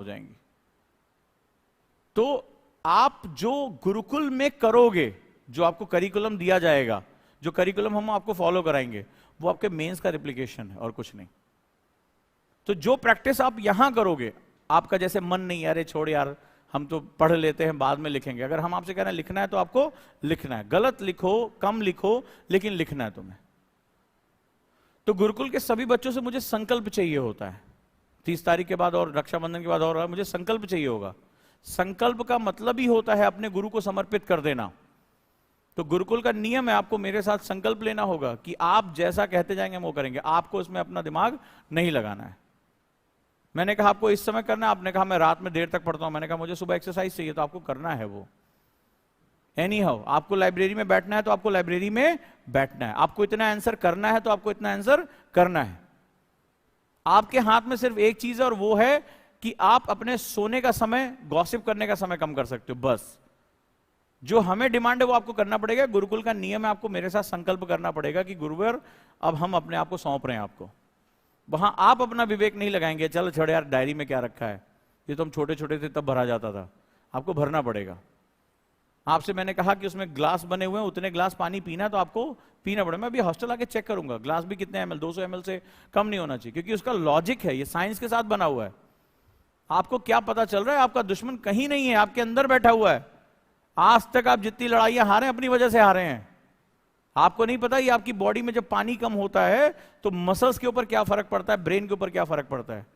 हो जाएंगी। तो आप जो गुरुकुल में करोगे, जो आपको करिकुलम दिया जाएगा, जो करिकुलम हम आपको फॉलो कराएंगे, वो आपके मेंस का रिप्लिकेशन है और कुछ नहीं। तो जो प्रैक्टिस आप यहां करोगे, आपका जैसे मन नहीं, अरे छोड़ यार हम तो पढ़ लेते हैं बाद में लिखेंगे, अगर हम आपसे कह रहे हैं लिखना है तो आपको लिखना है, गलत लिखो कम लिखो लेकिन लिखना है तुम्हें। तो गुरुकुल के सभी बच्चों से मुझे संकल्प चाहिए होता है, 30 तारीख के बाद और रक्षाबंधन के बाद और मुझे संकल्प चाहिए होगा। संकल्प का मतलब ही होता है अपने गुरु को समर्पित कर देना। तो गुरुकुल का नियम है, आपको मेरे साथ संकल्प लेना होगा कि आप जैसा कहते जाएंगे हम वो करेंगे, आपको इसमें अपना दिमाग नहीं लगाना है। मैंने कहा आपको इस समय करना है, आपने कहा मैं रात में देर तक पढ़ता हूं, मैंने कहा मुझे सुबह एक्सरसाइज चाहिए, तो आपको करना है वो। एनी हाउ, आपको लाइब्रेरी में बैठना है तो आपको लाइब्रेरी में बैठना है, आपको इतना आंसर करना है तो आपको इतना आंसर करना है। आपके हाथ में सिर्फ एक चीज है और वो है कि आप अपने सोने का समय, गॉसिप करने का समय कम कर सकते हो, बस। जो हमें डिमांड है वो आपको करना पड़ेगा। गुरुकुल का नियम है, आपको मेरे साथ संकल्प करना पड़ेगा कि गुरुवर अब हम अपने आप को सौंप रहे हैं आपको। वहां आप अपना विवेक नहीं लगाएंगे, चल छोड़ यार डायरी में क्या रखा है, ये तो हम छोटे छोटे थे तब भरा जाता था, आपको भरना पड़ेगा। आपसे मैंने कहा कि उसमें ग्लास बने हुए हैं, उतने ग्लास पानी पीना है तो आपको पीना पड़ेगा। मैं अभी हॉस्टल आके चेक करूंगा ग्लास भी कितने ml, 200 ml से कम नहीं होना चाहिए, क्योंकि उसका लॉजिक है, ये साइंस के साथ बना हुआ है। आपको क्या पता चल रहा है, आपका दुश्मन कहीं नहीं है, आपके अंदर बैठा हुआ है। आज तक आप जितनी लड़ाइयां हारे अपनी वजह से हारे हैं। आपको नहीं पता, ये आपकी बॉडी में जब पानी कम होता है तो मसल्स के ऊपर क्या फर्क पड़ता है, ब्रेन के ऊपर क्या फर्क पड़ता है।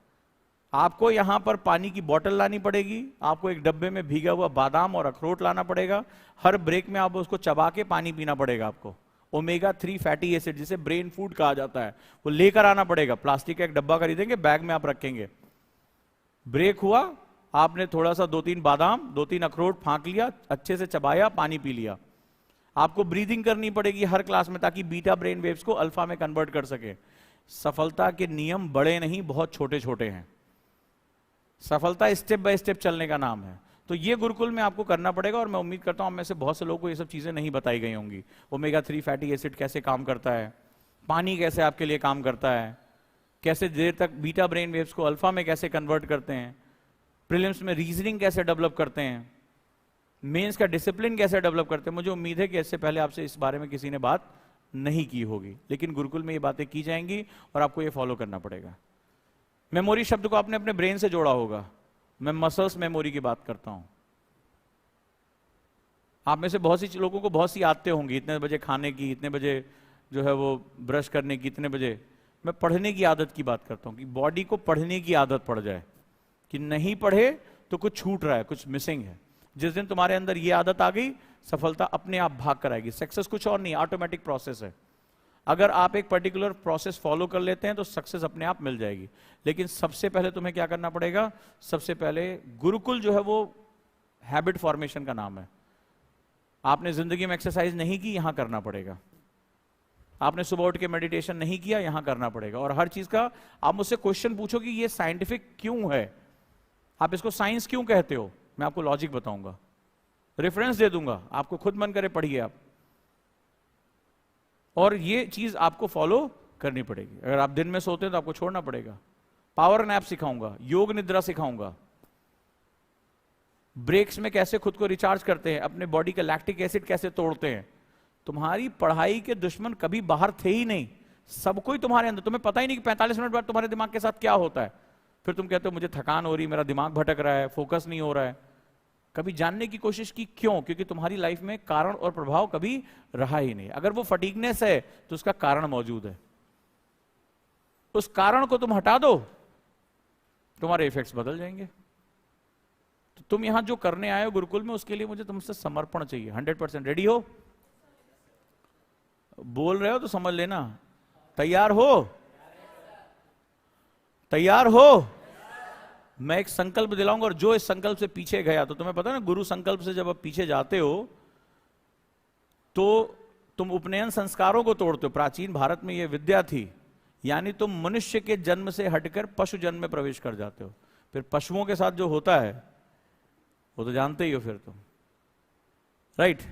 आपको यहां पर पानी की बोतल लानी पड़ेगी, आपको एक डब्बे में भीगा हुआ बादाम और अखरोट लाना पड़ेगा, हर ब्रेक में आप उसको चबा के पानी पीना पड़ेगा आपको। ओमेगा 3 फैटी एसिड, जिसे ब्रेन फूड कहा जाता है, वो लेकर आना पड़ेगा। प्लास्टिक का एक डब्बा खरीदेंगे, बैग में आप रखेंगे। ब्रेक हुआ, आपने थोड़ा सा 2-3 बादाम 2-3 अखरोट फांक लिया, अच्छे से चबाया, पानी पी लिया। आपको ब्रीदिंग करनी पड़ेगी हर क्लास में, ताकि बीटा ब्रेन वेव्स को अल्फा में कन्वर्ट कर सके। सफलता के नियम बड़े नहीं, बहुत छोटे छोटे हैं। सफलता स्टेप बाय स्टेप चलने का नाम है। तो ये गुरुकुल में आपको करना पड़ेगा, और मैं उम्मीद करता हूं में से बहुत से लोगों को ये सब चीजें नहीं बताई गई होंगी। ओमेगा 3 फैटी एसिड कैसे काम करता है, पानी कैसे आपके लिए काम करता है, कैसे देर तक बीटा ब्रेन वेव्स को अल्फा में कैसे कन्वर्ट करते हैं, प्रीलिम्स में रीजनिंग कैसे डेवलप करते हैं, मेंस का डिसिप्लिन कैसे डेवलप करते हैं। मुझे उम्मीद है कि इससे पहले आपसे इस बारे में किसी ने बात नहीं की होगी, लेकिन गुरुकुल में ये बातें की जाएंगी और आपको ये फॉलो करना पड़ेगा। मेमोरी शब्द को आपने अपने ब्रेन से जोड़ा होगा, मैं मसल्स मेमोरी की बात करता हूं। आप में से बहुत सी लोगों को बहुत सी आदतें होंगी, इतने बजे खाने की, इतने बजे जो है वो ब्रश करने की, इतने बजे। मैं पढ़ने की आदत की बात करता हूं कि बॉडी को पढ़ने की आदत पड़ जाए, कि नहीं पढ़े तो कुछ छूट रहा है, कुछ मिसिंग है। जिस दिन तुम्हारे अंदर ये आदत आ गई, सफलता अपने आप भाग कर आएगी। सक्सेस कुछ और नहीं, ऑटोमेटिक प्रोसेस है। अगर आप एक पर्टिकुलर प्रोसेस फॉलो कर लेते हैं तो सक्सेस अपने आप मिल जाएगी। लेकिन सबसे पहले तुम्हें क्या करना पड़ेगा, सबसे पहले गुरुकुल जो है वो हैबिट फॉर्मेशन का नाम है। आपने जिंदगी में एक्सरसाइज नहीं की, यहां करना पड़ेगा। आपने सुबह उठ के मेडिटेशन नहीं किया, यहां करना पड़ेगा। और हर चीज का आप मुझसे क्वेश्चन पूछो कि ये साइंटिफिक क्यों है, आप इसको साइंस क्यों कहते हो, मैं आपको लॉजिक बताऊंगा, रेफरेंस दे दूंगा, आपको खुद मन करे पढ़िए आप। और ये चीज आपको फॉलो करनी पड़ेगी। अगर आप दिन में सोते हैं तो आपको छोड़ना पड़ेगा। पावर नैप सिखाऊंगा, योग निद्रा सिखाऊंगा, ब्रेक्स में कैसे खुद को रिचार्ज करते हैं, अपने बॉडी का लैक्टिक एसिड कैसे तोड़ते हैं। तुम्हारी पढ़ाई के दुश्मन कभी बाहर थे ही नहीं, सब कोई तुम्हारे अंदर। तुम्हें पता ही नहीं कि 45 मिनट बाद तुम्हारे दिमाग के साथ क्या होता है। फिर तुम कहते हो मुझे थकान हो रही, मेरा दिमाग भटक रहा है, फोकस नहीं हो रहा है। कभी जानने की कोशिश की क्यों? क्योंकि तुम्हारी लाइफ में कारण और प्रभाव कभी रहा ही नहीं। अगर वो फटीगनेस है तो उसका कारण मौजूद है, उस कारण को तुम हटा दो, तुम्हारे इफेक्ट्स बदल जाएंगे। तो तुम यहां जो करने आए हो गुरुकुल में, उसके लिए मुझे तुमसे समर्पण चाहिए। 100% रेडी हो? बोल रहे हो तो समझ लेना, तैयार हो? तैयार हो? मैं एक संकल्प दिलाऊंगा, और जो इस संकल्प से पीछे गया, तो तुम्हें पता है ना, गुरु संकल्प से जब आप पीछे जाते हो तो तुम उपनयन संस्कारों को तोड़ते हो। प्राचीन भारत में यह विद्या थी, यानी तुम मनुष्य के जन्म से हटकर पशु जन्म में प्रवेश कर जाते हो। फिर पशुओं के साथ जो होता है वो तो जानते ही हो फिर तुम, राइट?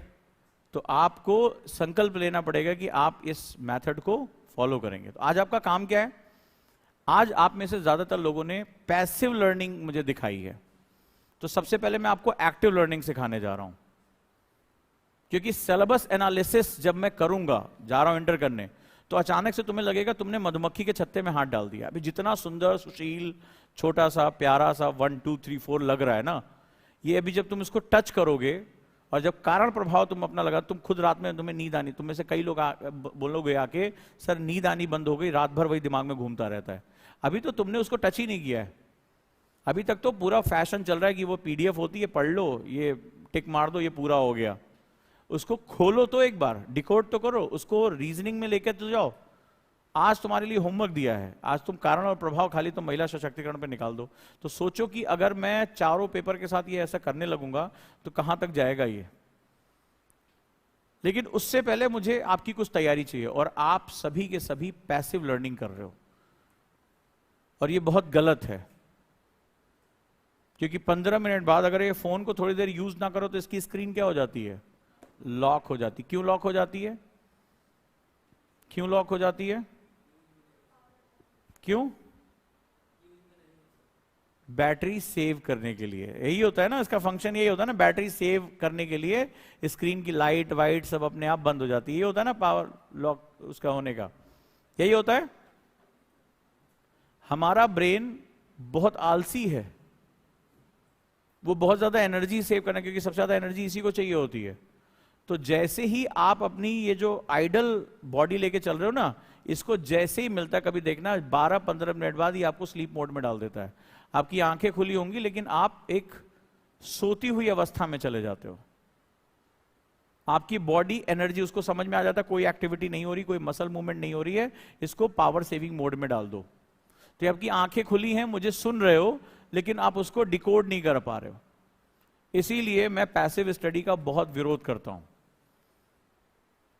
तो आपको संकल्प लेना पड़ेगा कि आप इस मेथड को फॉलो करेंगे। तो आज आपका काम क्या है? आज आप में से ज्यादातर लोगों ने पैसिव लर्निंग मुझे दिखाई है, तो सबसे पहले मैं आपको एक्टिव लर्निंग सिखाने जा रहा हूं, क्योंकि सिलेबस एनालिसिस जब मैं करूंगा, जा रहा हूं इंटर करने, तो अचानक से तुम्हें लगेगा तुमने मधुमक्खी के छत्ते में हाथ डाल दिया। अभी जितना सुंदर सुशील छोटा सा प्यारा सा 1 2 3 4 लग रहा है ना, ये अभी जब तुम इसको टच करोगे और जब कारण प्रभाव तुम अपना लगा, तुम खुद रात में तुम्हें नींद आनी, तुम में से कई लोग बोलोगे आके सर नींद आनी बंद हो गई, रात भर वही दिमाग में घूमता रहता है। अभी तो तुमने उसको टच ही नहीं किया है। अभी तक तो पूरा फैशन चल रहा है कि वो पीडीएफ होती है, पढ़ लो, ये टिक मार दो, ये पूरा हो गया। उसको खोलो तो एक बार, डिकोड तो करो, उसको रीजनिंग में लेकर तो जाओ। आज तुम्हारे लिए होमवर्क दिया है, आज तुम कारण और प्रभाव खाली तुम महिला सशक्तिकरण पे निकाल दो। तो सोचो कि अगर मैं चारों पेपर के साथ ये ऐसा करने लगूंगा तो कहां तक जाएगा ये। लेकिन उससे पहले मुझे आपकी कुछ तैयारी चाहिए, और आप सभी के सभी पैसिव लर्निंग कर रहे हो, और ये बहुत गलत है। क्योंकि 15 मिनट बाद अगर ये फोन को थोड़ी देर यूज ना करो तो इसकी स्क्रीन क्या हो जाती है, लॉक हो जाती। क्यों लॉक हो जाती है? क्यों लॉक हो जाती है? क्यों? बैटरी सेव करने के लिए। यही होता है ना, इसका फंक्शन यही होता है ना, बैटरी सेव करने के लिए स्क्रीन की लाइट वाइट सब अपने आप बंद हो जाती है। ये होता है ना पावर लॉक उसका होने का, यही होता है। हमारा ब्रेन बहुत आलसी है, वो बहुत ज्यादा एनर्जी सेव करना, क्योंकि सबसे ज्यादा एनर्जी इसी को चाहिए होती है। तो जैसे ही आप अपनी ये जो आइडल बॉडी लेके चल रहे हो ना, इसको जैसे ही मिलता है, कभी देखना 12-15 मिनट बाद ही आपको स्लीप मोड में डाल देता है। आपकी आंखें खुली होंगी लेकिन आप एक सोती हुई अवस्था में चले जाते हो। आपकी बॉडी एनर्जी, उसको समझ में आ जाता है कोई एक्टिविटी नहीं हो रही, कोई मसल मूवमेंट नहीं हो रही है, इसको पावर सेविंग मोड में डाल दो। तो आपकी आंखें खुली हैं, मुझे सुन रहे हो, लेकिन आप उसको डिकोड नहीं कर पा रहे हो। इसीलिए मैं पैसिव स्टडी का बहुत विरोध करता हूं।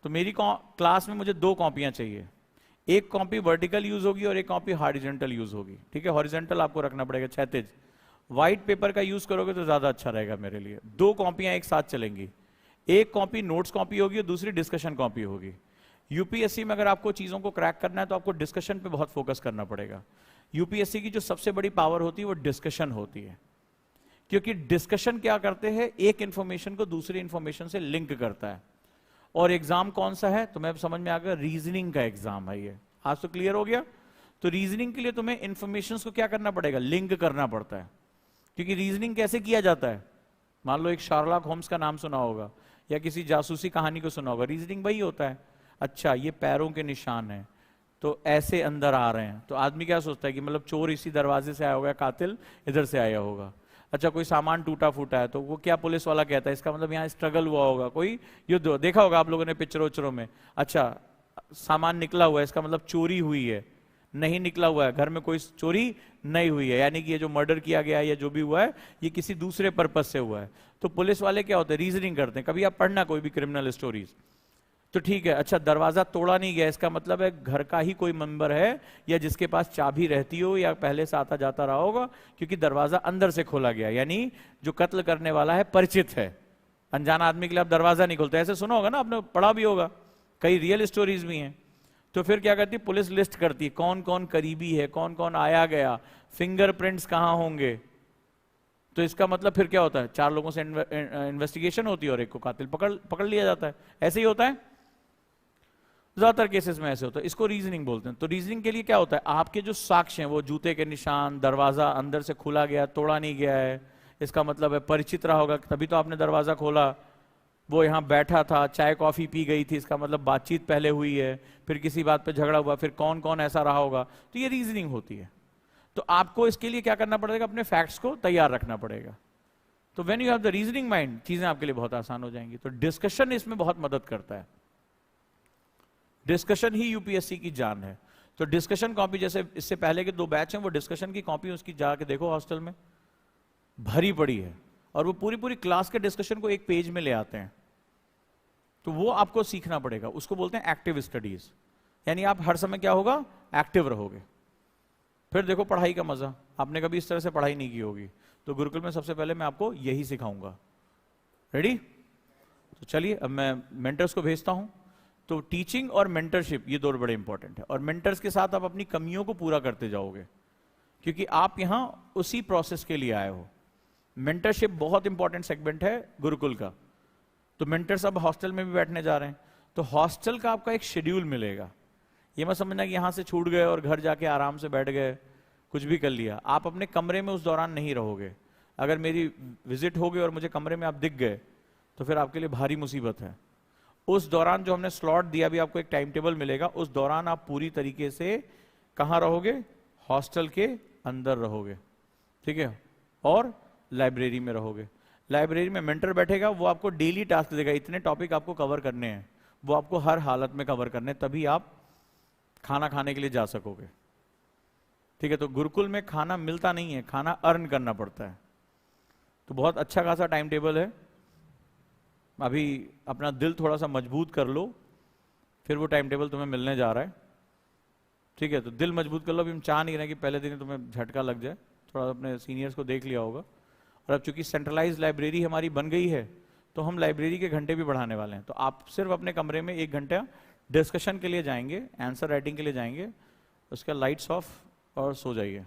तो मेरी क्लास में मुझे 2 कॉपियां चाहिए, एक कॉपी वर्टिकल यूज होगी और एक कॉपी हॉरिजॉन्टल यूज होगी। ठीक है, हॉरिजॉन्टल आपको रखना पड़ेगा क्षैतिज। व्हाइट पेपर का यूज करोगे तो ज्यादा अच्छा रहेगा मेरे लिए। 2 कॉपियां एक साथ चलेंगी, एक कॉपी नोट्स कॉपी होगी और दूसरी डिस्कशन कॉपी होगी। यूपीएससी में अगर आपको चीजों को क्रैक करना है तो आपको डिस्कशन पे बहुत फोकस करना पड़ेगा। यूपीएससी की जो सबसे बड़ी पावर होती है वो डिस्कशन होती है, क्योंकि डिस्कशन क्या करते हैं, एक इंफॉर्मेशन को दूसरी इंफॉर्मेशन से लिंक करता है। और एग्जाम कौन सा है, तुम्हें समझ में आ गया, रीजनिंग का एग्जाम है ये। आज तो क्लियर हो गया। तो रीजनिंग के लिए तुम्हें इंफॉर्मेशन को क्या करना पड़ेगा, लिंक करना पड़ता है। क्योंकि रीजनिंग कैसे किया जाता है, मान लो एक शार्लॉक होम्स का नाम सुना होगा या किसी जासूसी कहानी को सुना होगा, रीजनिंग वही होता है। अच्छा, ये पैरों के निशान है तो ऐसे अंदर आ रहे हैं, तो आदमी क्या सोचता है कि मतलब चोर इसी दरवाजे से आया होगा, कातिल इधर से आया होगा। अच्छा, कोई सामान टूटा फूटा है तो वो क्या पुलिस वाला कहता है, इसका मतलब यहाँ स्ट्रगल हुआ होगा, कोई युद्ध, देखा होगा आप लोगों ने पिक्चरों उच्चरों में। अच्छा, सामान निकला हुआ है, इसका मतलब चोरी हुई है। नहीं निकला हुआ है, घर में कोई चोरी नहीं हुई है, यानी कि ये जो मर्डर किया गया है या जो भी हुआ है ये किसी दूसरे पर्पज से हुआ है। तो पुलिस वाले क्या होते हैं, रीजनिंग करते हैं। कभी आप पढ़ना कोई भी क्रिमिनल स्टोरीज, तो ठीक है, अच्छा दरवाजा तोड़ा नहीं गया, इसका मतलब है घर का ही कोई मेंबर है या जिसके पास चाबी रहती हो या पहले से आता जाता रहा होगा, क्योंकि दरवाजा अंदर से खोला गया, यानी जो कत्ल करने वाला है परिचित है। अनजाना आदमी के लिए आप दरवाजा नहीं खोलते, ऐसे सुना होगा ना, आपने पढ़ा भी होगा, कई रियल स्टोरीज भी हैं। तो फिर क्या करती है पुलिस, लिस्ट करती है कौन कौन करीबी है, कौन कौन आया गया, फिंगरप्रिंट्स कहां होंगे। तो इसका मतलब फिर क्या होता है, 4 लोगों से इन्वेस्टिगेशन होती है और एक को कातिल पकड़ लिया जाता है। ऐसे ही होता है, ज्यादातर केसेस में ऐसे होता है। इसको रीजनिंग बोलते हैं। तो रीजनिंग के लिए क्या होता है, आपके जो साक्ष्य हैं, वो जूते के निशान, दरवाजा अंदर से खुला गया, तोड़ा नहीं गया है, इसका मतलब है परिचित रहा होगा तभी तो आपने दरवाजा खोला, वो यहां बैठा था, चाय कॉफी पी गई थी, इसका मतलब बातचीत पहले हुई है, फिर किसी बात पे झगड़ा हुआ, फिर कौन कौन ऐसा रहा होगा। तो ये रीजनिंग होती है। तो आपको इसके लिए क्या करना पड़ेगा, अपने फैक्ट्स को तैयार रखना पड़ेगा। तो when you have the reasoning mind, चीजें आपके लिए बहुत आसान हो जाएंगी। तो डिस्कशन इसमें बहुत मदद करता है। डिस्कशन ही यूपीएससी की जान है। तो डिस्कशन कॉपी, जैसे इससे पहले के 2 बैच हैं, वो डिस्कशन की कॉपी उसकी जाके देखो हॉस्टल में भरी पड़ी है, और वो पूरी पूरी क्लास के डिस्कशन को एक पेज में ले आते हैं। तो वो आपको सीखना पड़ेगा, उसको बोलते हैं एक्टिव स्टडीज, यानी आप हर समय क्या होगा, एक्टिव रहोगे। फिर देखो पढ़ाई का मजा, आपने कभी इस तरह से पढ़ाई नहीं की होगी, तो गुरुकुल में सबसे पहले मैं आपको यही सिखाऊंगा। रेडी? तो चलिए अब मैं मेंटर्स को भेजता हूं। तो टीचिंग और मेंटरशिप ये दो बड़े इंपॉर्टेंट है, और मेंटर्स के साथ आप अपनी कमियों को पूरा करते जाओगे, क्योंकि आप यहां उसी प्रोसेस के लिए आए हो। मेंटरशिप बहुत इंपॉर्टेंट सेगमेंट है गुरुकुल का। तो मेंटर्स अब हॉस्टल में भी बैठने जा रहे हैं, तो हॉस्टल का आपका एक शेड्यूल मिलेगा। ये मत समझना कि यहां से छूट गए और घर जाके आराम से बैठ गए, कुछ भी कर लिया। आप अपने कमरे में उस दौरान नहीं रहोगे। अगर मेरी विजिट हो गई और मुझे कमरे में आप दिख गए तो फिर आपके लिए भारी मुसीबत है। उस दौरान जो हमने स्लॉट दिया, भी आपको एक टाइम टेबल मिलेगा, उस दौरान आप पूरी तरीके से कहां रहोगे? हॉस्टल के अंदर रहोगे, ठीक है, और लाइब्रेरी में रहोगे। लाइब्रेरी में मेंटर बैठेगा, वो आपको डेली टास्क देगा, इतने टॉपिक आपको कवर करने हैं, वो आपको हर हालत में कवर करने, तभी आप खाना खाने के लिए जा सकोगे, ठीक है। तो गुरुकुल में खाना मिलता नहीं है, खाना अर्न करना पड़ता है। तो बहुत अच्छा खासा टाइम टेबल है। अभी अपना दिल थोड़ा सा मजबूत कर लो, फिर वो टाइम टेबल तुम्हें मिलने जा रहा है, ठीक है। तो दिल मजबूत कर लो। अभी हम चाह नहीं रहे कि पहले दिन तुम्हें झटका लग जाए। थोड़ा अपने सीनियर्स को देख लिया होगा। और अब चूंकि सेंट्रलाइज लाइब्रेरी हमारी बन गई है, तो हम लाइब्रेरी के घंटे भी बढ़ाने वाले हैं। तो आप सिर्फ अपने कमरे में 1 घंटा डिस्कशन के लिए जाएंगे, आंसर राइटिंग के लिए जाएंगे, उसका लाइट्स ऑफ और सो जाइए,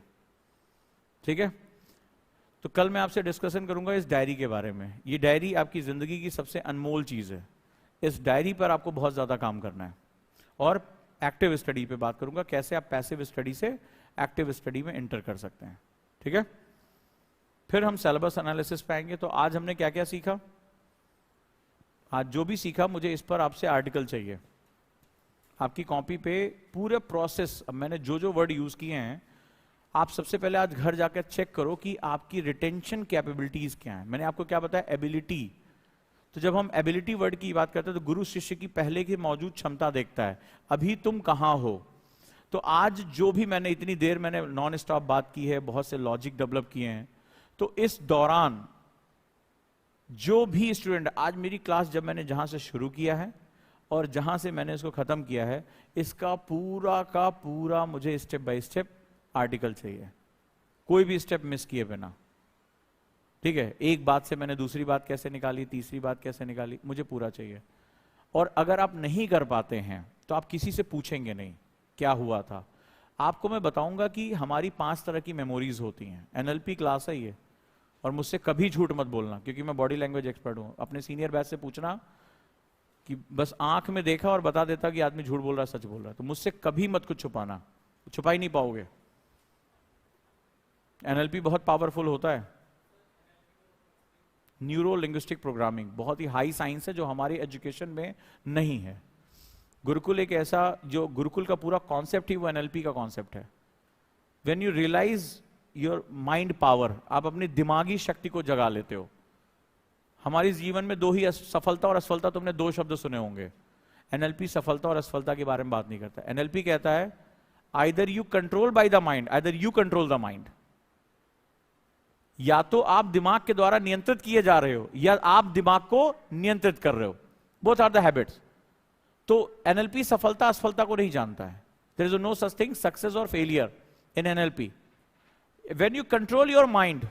ठीक है। तो कल मैं आपसे डिस्कशन करूंगा इस डायरी के बारे में। ये डायरी आपकी जिंदगी की सबसे अनमोल चीज है। इस डायरी पर आपको बहुत ज्यादा काम करना है। और एक्टिव स्टडी पे बात करूंगा, कैसे आप पैसिव स्टडी से एक्टिव स्टडी में एंटर कर सकते हैं, ठीक है। फिर हम सिलेबस एनालिसिस पे आएंगे। तो आज हमने क्या क्या सीखा? आज जो भी सीखा, मुझे इस पर आपसे आर्टिकल चाहिए। आपकी कॉपी पे पूरे प्रोसेस, अब मैंने जो जो वर्ड यूज किए हैं, आप सबसे पहले आज घर जाकर चेक करो कि आपकी रिटेंशन कैपेबिलिटीज क्या है। मैंने आपको क्या बताया? एबिलिटी। तो जब हम एबिलिटी वर्ड की बात करते हैं, तो गुरु शिष्य की पहले की मौजूद क्षमता देखता है, अभी तुम कहां हो। तो आज जो भी मैंने इतनी देर मैंने नॉन स्टॉप बात की है, बहुत से लॉजिक डेवलप किए हैं, तो इस दौरान जो भी स्टूडेंट, आज मेरी क्लास जब मैंने जहां से शुरू किया है और जहां से मैंने इसको खत्म किया है, इसका पूरा का पूरा मुझे स्टेप बाय स्टेप आर्टिकल चाहिए, कोई भी स्टेप मिस किए बिना, ठीक है। एक बात से मैंने दूसरी बात कैसे निकाली, तीसरी बात कैसे निकाली, मुझे पूरा चाहिए। और अगर आप नहीं कर पाते हैं तो आप किसी से पूछेंगे नहीं क्या हुआ था। आपको मैं बताऊंगा कि हमारी 5 तरह की मेमोरीज होती हैं। एनएलपी क्लास है ये, और मुझसे कभी झूठ मत बोलना, क्योंकि मैं बॉडी लैंग्वेज एक्सपर्ट हूं। अपने सीनियर बैच से पूछना कि बस आंख में देखा और बता देता कि आदमी झूठ बोल रहा है, सच बोल रहा है। तो मुझसे कभी मत कुछ छुपाना, छुपा ही नहीं पाओगे। एनएलपी बहुत पावरफुल होता है। न्यूरो लिंग्विस्टिक प्रोग्रामिंग बहुत ही हाई साइंस है, जो हमारी एजुकेशन में नहीं है। गुरुकुल एक ऐसा, जो गुरुकुल का पूरा कॉन्सेप्ट ही वो एनएलपी का कॉन्सेप्ट है। When you realise your mind power, आप अपनी दिमागी शक्ति को जगा लेते हो। हमारे जीवन में 2 ही, सफलता और असफलता, तुमने 2 शब्द सुने होंगे। एनएलपी सफलता और असफलता के बारे में बात नहीं करता। एनएलपी कहता है either you control by the mind, either you control the mind. या तो आप दिमाग के द्वारा नियंत्रित किए जा रहे हो, या आप दिमाग को नियंत्रित कर रहे हो। Both are the habits. तो एनएलपी सफलता असफलता को नहीं जानता है। There is no such thing success और failure in NLP. When you control your mind,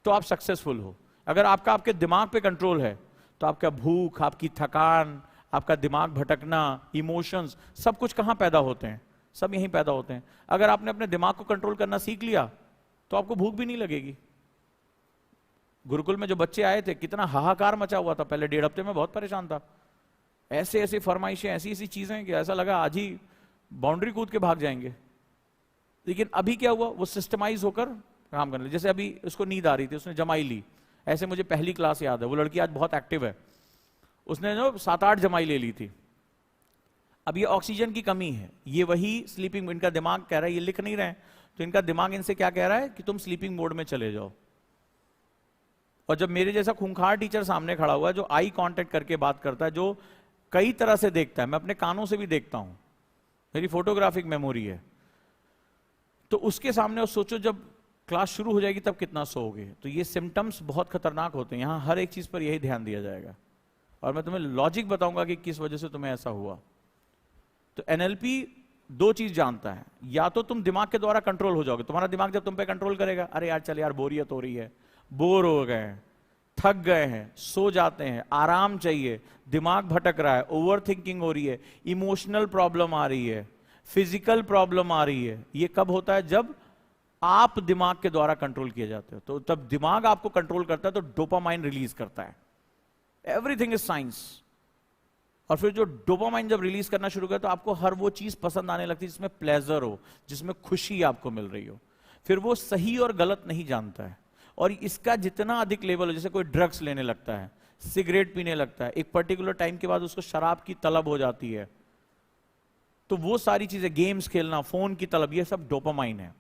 तो आप सक्सेसफुल हो। अगर आपका आपके दिमाग पे कंट्रोल है, तो आपका भूख, आपकी थकान, आपका दिमाग भटकना, इमोशंस, सब कुछ कहां पैदा होते हैं? सब यहीं पैदा होते हैं। अगर आपने अपने दिमाग को कंट्रोल करना सीख लिया, तो आपको भूख भी नहीं लगेगी। गुरुकुल में जो बच्चे आए थे, कितना हाहाकार मचा हुआ था। पहले 1.5 हफ्ते में बहुत परेशान था। ऐसे ऐसे फरमाइशें, ऐसी ऐसी चीजें कि ऐसा लगा आज ही बाउंड्री कूद के भाग जाएंगे। लेकिन अभी क्या हुआ, वो सिस्टमाइज होकर काम करने लगे। जैसे अभी उसको नींद आ रही थी, उसने जमाई ली। ऐसे मुझे पहली क्लास याद है, वो लड़की आज बहुत एक्टिव है, उसने जो 7-8 जमाई ले ली थी। अब ये ऑक्सीजन की कमी है, ये वही स्लीपिंग, इनका दिमाग कह रहा है, ये लिख नहीं रहे हैं, तो इनका दिमाग इनसे क्या कह रहा है कि तुम स्लीपिंग मोड में चले जाओ। और जब मेरे जैसा खूंखार टीचर सामने खड़ा हुआ है, जो आई कांटेक्ट करके बात करता है, जो कई तरह से देखता है, मैं अपने कानों से भी देखता हूं, मेरी फोटोग्राफिक मेमोरी है, तो उसके सामने सोचो जब क्लास शुरू हो जाएगी तब कितना सोओगे। तो ये सिम्टम्स बहुत खतरनाक होते हैं। यहां हर एक चीज पर यही ध्यान दिया जाएगा, और मैं तुम्हें लॉजिक बताऊंगा कि किस वजह से तुम्हें ऐसा हुआ। तो एनएलपी 2 चीज जानता है, या तो तुम दिमाग के द्वारा कंट्रोल हो जाओगे, तुम्हारा दिमाग जब तुम पे कंट्रोल करेगा, अरे यार चल यार बोरियत हो रही है, बोर हो गए, थक गए हैं, सो जाते हैं, आराम चाहिए, दिमाग भटक रहा है, ओवर थिंकिंग हो रही है, इमोशनल प्रॉब्लम आ रही है, फिजिकल प्रॉब्लम आ रही है, ये कब होता है? जब आप दिमाग के द्वारा कंट्रोल किए जाते हो। तो तब दिमाग आपको कंट्रोल करता है तो डोपामाइन रिलीज करता है। Everything is science. और फिर जो डोपामाइन जब रिलीज करना शुरू करे तो आपको हर वो चीज पसंद आने लगती है जिसमें प्लेजर हो, जिसमें खुशी आपको मिल रही हो। फिर वो सही और गलत नहीं जानता है। और इसका जितना अधिक लेवल हो, जैसे कोई ड्रग्स लेने लगता है, सिगरेट पीने लगता है, एक पर्टिकुलर टाइम के बाद उसको शराब की तलब हो जाती है, तो वो सारी चीजें, गेम्स खेलना, फोन की तलब, ये सब डोपामाइन है।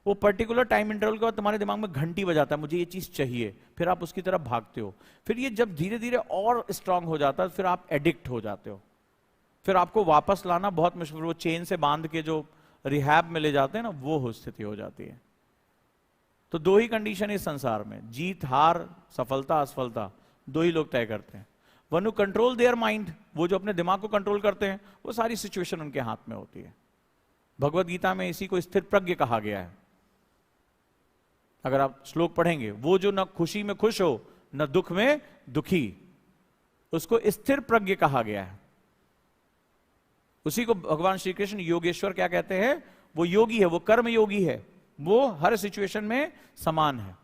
वो पर्टिकुलर टाइम इंटरवल के बाद तुम्हारे दिमाग में घंटी बजाता है, मुझे ये चीज चाहिए, फिर आप उसकी तरफ भागते हो। फिर ये जब धीरे धीरे और स्ट्रांग हो जाता है, फिर आप एडिक्ट हो जाते हो। फिर आपको वापस लाना बहुत मुश्किल, वो चेन से बांध के जो रिहैब में ले जाते हैं ना, वो हो स्थिति हो जाती है। तो दो ही कंडीशन इस संसार में, जीत हार, सफलता असफलता, दो ही लोग तय करते हैं। One who control their mind, वो जो अपने दिमाग को कंट्रोल करते हैं, वो सारी सिचुएशन उनके हाथ में होती है। भगवत गीता में इसी को स्थिर प्रज्ञ कहा गया है। अगर आप श्लोक पढ़ेंगे, वो जो न खुशी में खुश हो न दुख में दुखी, उसको स्थिर प्रज्ञ कहा गया है। उसी को भगवान श्री कृष्ण योगेश्वर क्या कहते हैं? वो योगी है, वो कर्म योगी है, वो हर सिचुएशन में समान है।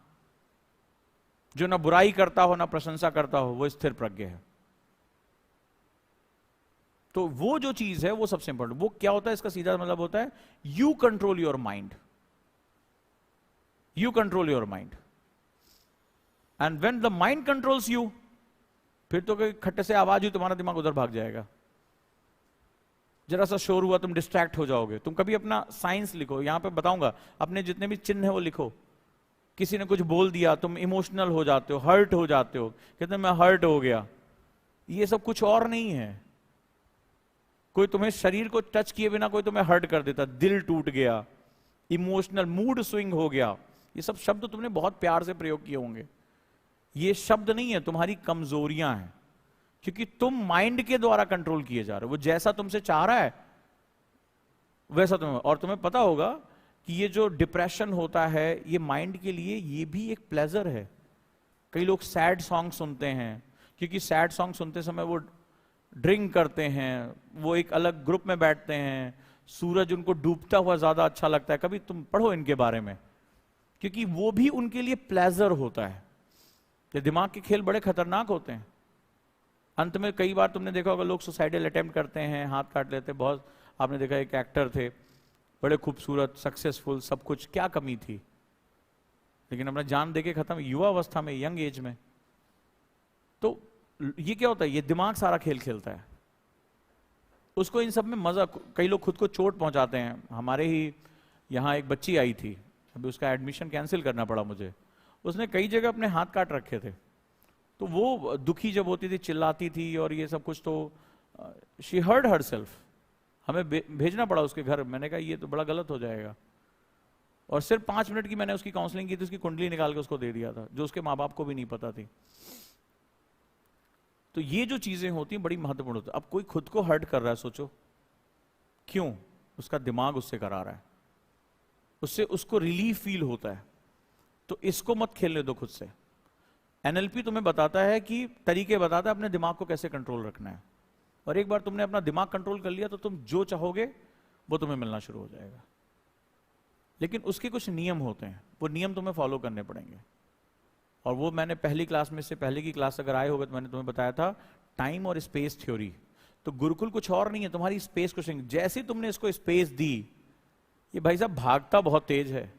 जो ना बुराई करता हो ना प्रशंसा करता हो, वो स्थिर प्रज्ञ है। तो वो जो चीज है वो सबसे इंपॉर्टेंट। वो क्या होता है? इसका सीधा मतलब होता है you control your mind. You control your mind. And when the mind controls you, फिर तो कोई खट्टे से आवाज हुई, तुम्हारा दिमाग उधर भाग जाएगा। जरा सा शोर हुआ, तुम डिस्ट्रैक्ट हो जाओगे। तुम कभी अपना साइंस लिखो, यहां पे बताऊंगा, अपने जितने भी चिन्ह है वो लिखो। किसी ने कुछ बोल दिया, तुम इमोशनल हो जाते हो, हर्ट हो जाते हो, कहते मैं हर्ट हो गया। ये सब कुछ और नहीं है। कोई तुम्हें शरीर को टच किए बिना कोई तुम्हें हर्ट कर देता, दिल टूट गया, इमोशनल मूड स्विंग हो गया, ये सब शब्द तुमने बहुत प्यार से प्रयोग किए होंगे। ये शब्द नहीं है, तुम्हारी कमजोरियां हैं, क्योंकि तुम माइंड के द्वारा कंट्रोल किए जा रहे हो। वो जैसा तुमसे चाह रहा है वैसा तुम्हें। और तुम्हें पता होगा कि ये जो डिप्रेशन होता है, ये माइंड के लिए ये भी एक प्लेजर है। कई लोग सैड सॉन्ग सुनते हैं, क्योंकि सैड सॉन्ग सुनते समय वो ड्रिंक करते हैं, वो एक अलग ग्रुप में बैठते हैं, सूरज उनको डूबता हुआ ज्यादा अच्छा लगता है। कभी तुम पढ़ो इनके बारे में, क्योंकि वो भी उनके लिए प्लेजर होता है। ये दिमाग के खेल बड़े खतरनाक होते हैं। अंत में कई बार तुमने देखा होगा, लोग सुसाइडल अटेम्प्ट करते हैं, हाथ काट लेते हैं। बहुत आपने देखा, एक एक्टर थे, बड़े खूबसूरत, सक्सेसफुल, सब कुछ, क्या कमी थी, लेकिन अपना जान देके खत्म, युवा अवस्था में, यंग एज में। तो ये क्या होता है? ये दिमाग सारा खेल खेलता है। उसको इन सब में मजा, कई लोग खुद को चोट पहुंचाते हैं। हमारे ही यहाँ एक बच्ची आई थी, अभी उसका एडमिशन कैंसिल करना पड़ा मुझे। उसने कई जगह अपने हाथ काट रखे थे। तो वो दुखी जब होती थी, चिल्लाती थी और ये सब कुछ, तो शी हर्ट हरसेल्फ। हमें भेजना पड़ा उसके घर। मैंने कहा ये तो बड़ा गलत हो जाएगा। और सिर्फ 5 मिनट की मैंने उसकी काउंसलिंग की थी, उसकी कुंडली निकाल के उसको दे दिया था, जो उसके माँ बाप को भी नहीं पता थी। तो ये जो चीजें होती हैं बड़ी महत्वपूर्ण होती है। अब कोई खुद को हर्ट कर रहा है, सोचो क्यों? उसका दिमाग उससे करा रहा है, उससे उसको रिलीफ फील होता है। तो इसको मत खेलने दो खुद से। एनएलपी तुम्हें बताता है कि तरीके बताता है अपने दिमाग को कैसे कंट्रोल रखना है। और एक बार तुमने अपना दिमाग कंट्रोल कर लिया तो तुम जो चाहोगे वो तुम्हें मिलना शुरू हो जाएगा। लेकिन उसके कुछ नियम होते हैं, वो नियम तुम्हें फॉलो करने पड़ेंगे। और वो मैंने पहली क्लास में से पहले की क्लास अगर आए होगे तो मैंने तुम्हें बताया था, टाइम और स्पेस थ्योरी। तो गुरुकुल कुछ और नहीं है, तुम्हारी स्पेस को जैसे ही तुमने इसको स्पेस दी, ये भाई साहब भागता बहुत तेज है,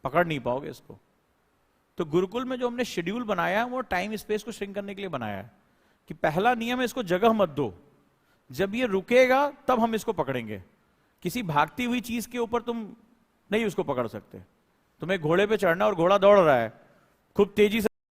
पकड़ नहीं पाओगे इसको। तो गुरुकुल में जो हमने शेड्यूल बनाया है वो टाइम स्पेस को श्रिंक करने के लिए बनाया है। कि पहला नियम है, इसको जगह मत दो, जब ये रुकेगा तब हम इसको पकड़ेंगे। किसी भागती हुई चीज के ऊपर तुम नहीं उसको पकड़ सकते। तुम्हें घोड़े पे चढ़ना और घोड़ा दौड़ रहा है, खूब तेजी से